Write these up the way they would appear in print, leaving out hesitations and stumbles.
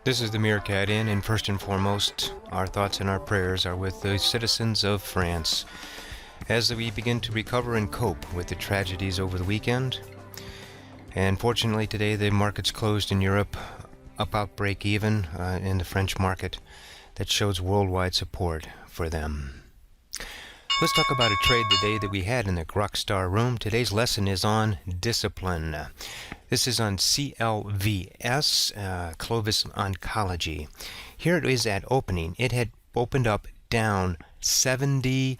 This is the Meerkat Inn, and first and foremost, our thoughts and our prayers are with the citizens of France as we begin to recover and cope with the tragedies over the weekend. And fortunately today the markets closed in Europe about break even in the French market. That shows worldwide support for them. Let's talk about a trade today that we had in the GrokStar room. Today's lesson is on discipline. This is on CLVS, Clovis Oncology. Here it is at opening. It had opened up down 75%.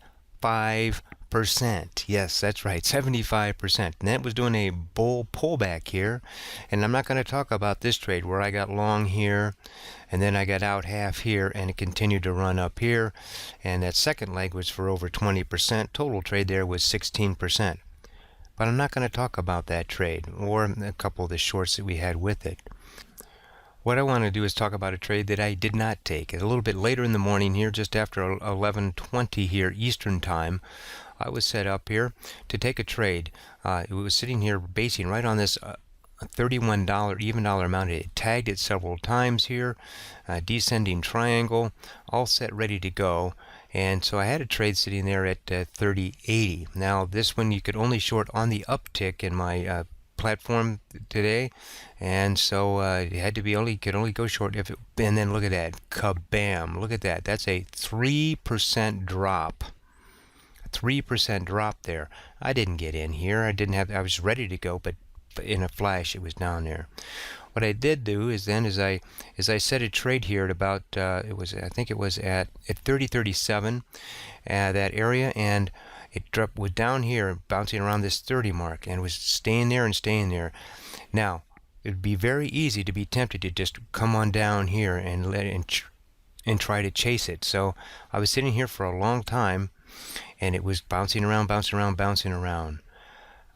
Yes, that's right, 75%. And that was doing a bull pullback here. And I'm not going to talk about this trade where I got long here, and then I got out half here, and it continued to run up here. And that second leg was for over 20%. Total trade there was 16%. But I'm not going to talk about that trade or a couple of the shorts that we had with it. What I want to do is talk about a trade that I did not take. A little bit later in the morning here, just after 11:20 here Eastern Time, I was set up here to take a trade. It was sitting here basing right on this $31 even dollar amount. It tagged it several times here, descending triangle, all set ready to go. And so I had a trade sitting there at 30.80. Now this one you could only short on the uptick in my platform today, and so it had to be could only go short if it, and then look at that, kabam, look at that, that's a 3% drop. 3% drop there. I didn't get in here. I was ready to go, but in a flash it was down there. What I did do is then is I set a trade here at about I think it was at 30.37 that area, and it was down here bouncing around this 30 mark and was staying there and staying there. Now it would be very easy to be tempted to just come on down here and try to chase it. So I was sitting here for a long time, and it was bouncing around.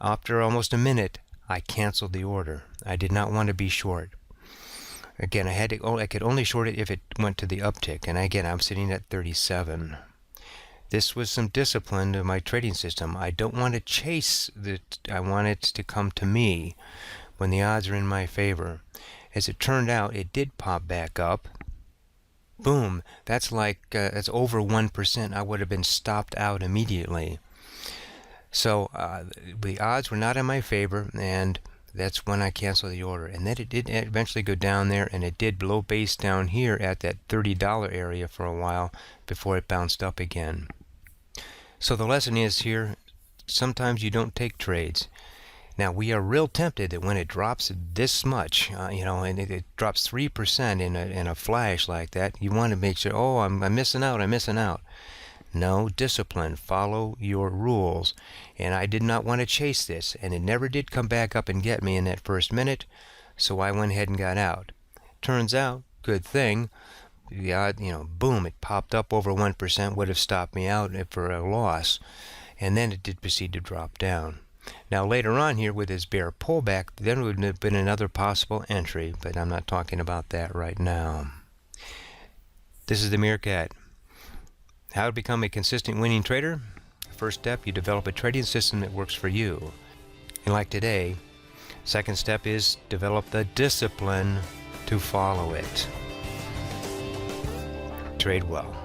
After almost a minute, I canceled the order. I did not want to be short. Again, I could only short it if it went to the uptick, and again, I'm sitting at 37. This was some discipline to my trading system. I don't want to chase I want it to come to me when the odds are in my favor. As it turned out, it did pop back up. Boom, that's that's over 1%. I would have been stopped out immediately. So the odds were not in my favor, and that's when I canceled the order. And then it did eventually go down there, and it did blow base down here at that $30 area for a while before it bounced up again. So the lesson is here, sometimes you don't take trades. Now we are real tempted that when it drops this much, and it drops 3% in a flash like that, you want to make sure, oh, I'm missing out. No, discipline, follow your rules. And I did not want to chase this, and it never did come back up and get me in that first minute, so I went ahead and got out. Turns out, good thing, boom, it popped up over 1%, would have stopped me out for a loss, and then it did proceed to drop down. Now later on here with this bear pullback, there would have been another possible entry, but I'm not talking about that right now. This is the Meerkat. How to become a consistent winning trader? First step, you develop a trading system that works for you. And like today, second step is develop the discipline to follow it. Trade well.